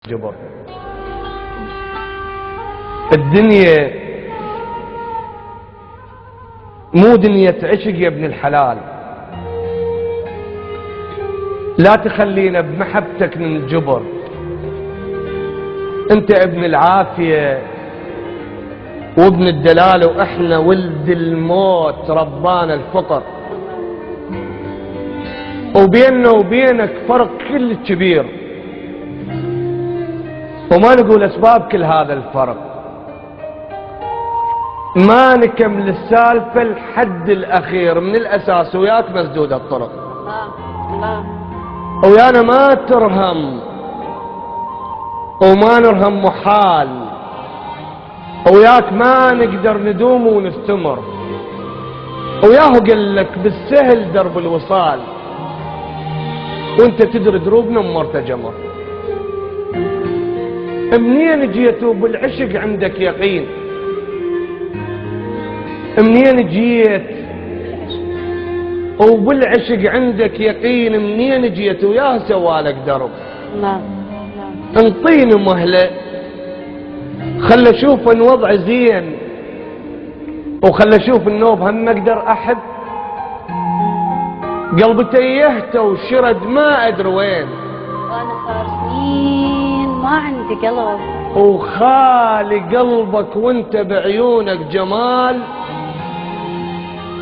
جبر. الدنيا مو دنيا عشق يا ابن الحلال، لا تخلينا بمحبتك ننجبر. انت ابن العافية وابن الدلال، واحنا ولد الموت ربانا الفقر، وبيننا وبينك فرق كل كبير، وما نقول اسباب كل هذا الفرق، ما نكمل السالفه الحد الاخير من الاساس، وياك مسدود الطرق. الله ويانا ما ترهم وما نرهم محال، وياك ما نقدر ندوم ونستمر، وياه قال لك بالسهل درب الوصال، وانت تدري دروبنا ممرته جمر. منين جيتوا بالعشق عندك يقين؟ منين جيت وبالعشق عندك يقين؟ منين جيت وياه سوالك درب؟ لا انطيني مهله، خل اشوف ان وضعي زين، وخل اشوف النوب هم اقدر احب. قلبي تيهته وشرد ما ادري وين، وانا صار سنين ما عندي قلب، وخالي قلبك وانت بعيونك جمال،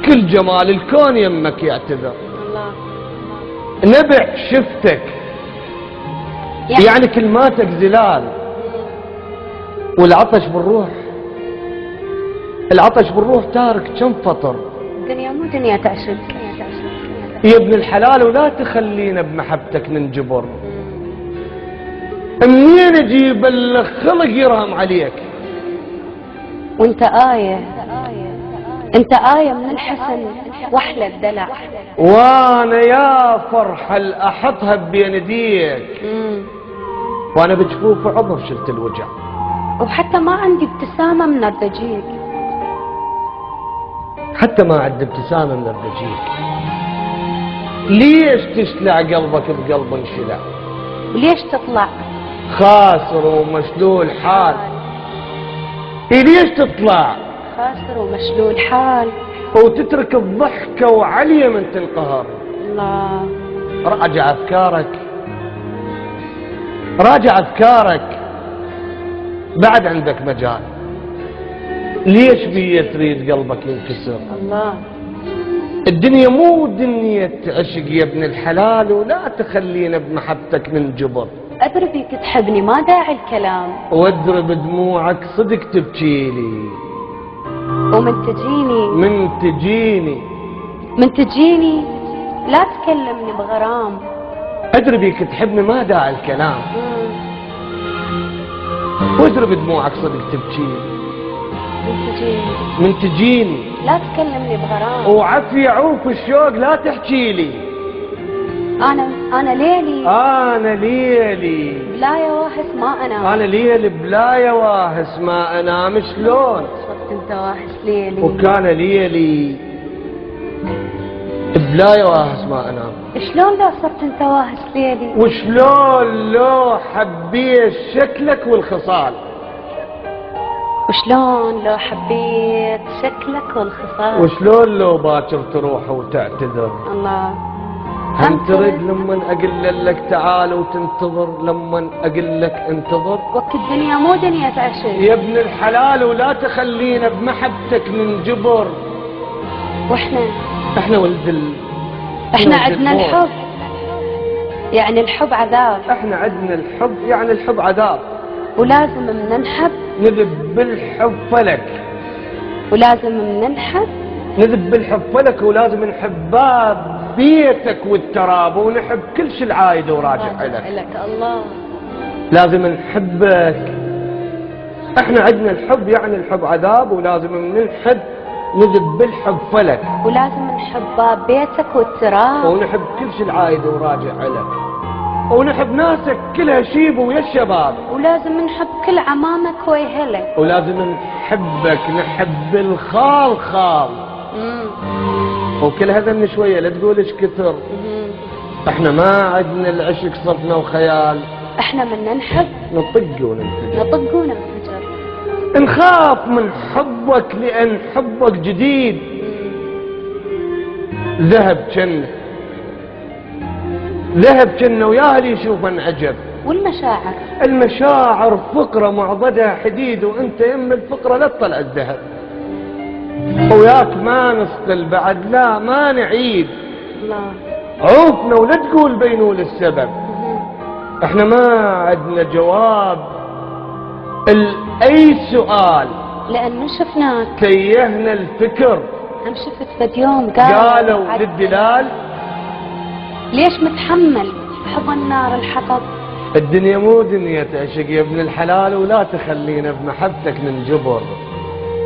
كل جمال الكون يمك يعتذر. الله نبع شفتك يعني كلماتك زلال، والعطش بالروح، العطش بالروح تارك كم فطر. الدنيا مو دنيا تعشق يا ابن الحلال، ولا تخلينا بمحبتك ننجبر. منين اجيب الخلق يرهم عليك؟ وانت آية، انت آية من الحسن واحلى الدلع، وانا يا فرحة احطها بين يديك، وانا بجفوف عمر شلت الوجع، وحتى ما عندي ابتسامة من ارتجيك، حتى ما عندي ابتسامة من ارتجيك. ليش تشلع قلبك بقلب انشلع؟ وليش تطلع خاسر ومشلول حال؟ ليش تطلع خاسر ومشلول حال، وتترك الضحكة وعليا من تنقهر؟ الله راجع افكارك، راجع افكارك، بعد عندك مجال. ليش بيه تريد قلبك ينكسر؟ الله الدنيا مو دنيا عشق يا ابن الحلال، ولا تخلينا بمحبتك ننجبر. ادري بيك تحبني ما داعي الكلام، وادري بدموعك صدق تبكيلي، ومن تجيني من تجيني لا تكلمني بغرام. ادري بيك تحبني ما داعي الكلام، وادري بدموعك صدق تبكيلي، من تجيني لا تكلمني بغرام. وعفي عوف الشوق لا تحكيلي. انا ليلي بلا يواهس ما انام، انا ليلي بلا يواهس ما انام. شلون صرت انت واهس ليلي؟ وكان ليلي بلا يواهس ما انام. شلون لو صرت انت واهس ليلي؟ وشلون لو حبيت شكلك والخصال؟ وشلون لو حبيت شكلك والخصال؟ وشلون لو باكر تروح وتعتذر؟ الله هم ترد لما اقول لك تعال وتنتظر لما اقول لك انتظر؟ وك الدنيا مو دنيا تعشق يا ابن الحلال، ولا تخلينا بمحبتك ننجبر. احنا ولد احنا عندنا الحب، يعني الحب عذاب. احنا عندنا الحب يعني الحب عذاب، ولازم من نحب نذب بالحب فلك، ولازم من نحب نذب بالحب فلك، ولازم نحب باب بيتك والتراب، ونحب كل شيء العايد وراجع لك. الله لازم نحبك. احنا عندنا الحب يعني الحب عذاب، ولازم من نحب نذب بالحب فلك، ولازم نحب باب بيتك والتراب، ونحب كل شيء العايد وراجع لك، ونحب ناسك كلها شيب ويا الشباب، ولازم نحب كل عمامك ويهلك، ولازم نحبك نحب الخال خال. وكل هذا من شويه لا تقول ايش كثر. احنا ما عندنا العشق صرفنا وخيال، احنا من ننحب نطق وننفجر. نطق وننفجر. نخاف من حبك لأن حبك جديد ذهب جنة، ذهب جنة ويا اللي يشوف انعجب. والمشاعر، المشاعر فقرة معضدها حديد، وانت يم الفقرة لا تطلع الذهب. وياك ما نسطل بعد، لا ما نعيد. الله. عوفنا ولا تقول بينول السبب. احنا ما عندنا جواب اي سؤال لأنه شفناك. تيهنا الفكر. هم شفت فد يوم قالوا للدلال ليش متحمل حضن نار الحطب؟ الدنيا مو دنيا تعشق يا ابن الحلال، ولا تخلينا بمحبتك ننجبر.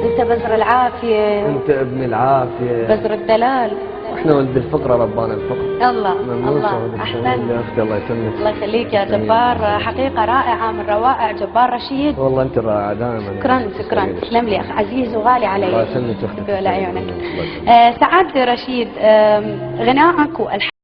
انت بزر العافية، انت ابن العافية، بزر الدلال. احنا ولد الفقرة ربانا الفقر. الله الله احسن يا اختي، الله يسلمك. الله يخليك يا جبار، حقيقة رائعة من روائع جبار رشيد. والله انت الرائعة دائما. شكرا تسلم لي اخ عزيز وغالي علي. الله يسلمك اختي. لعيونك. سعادة رشيد، غنائك والحان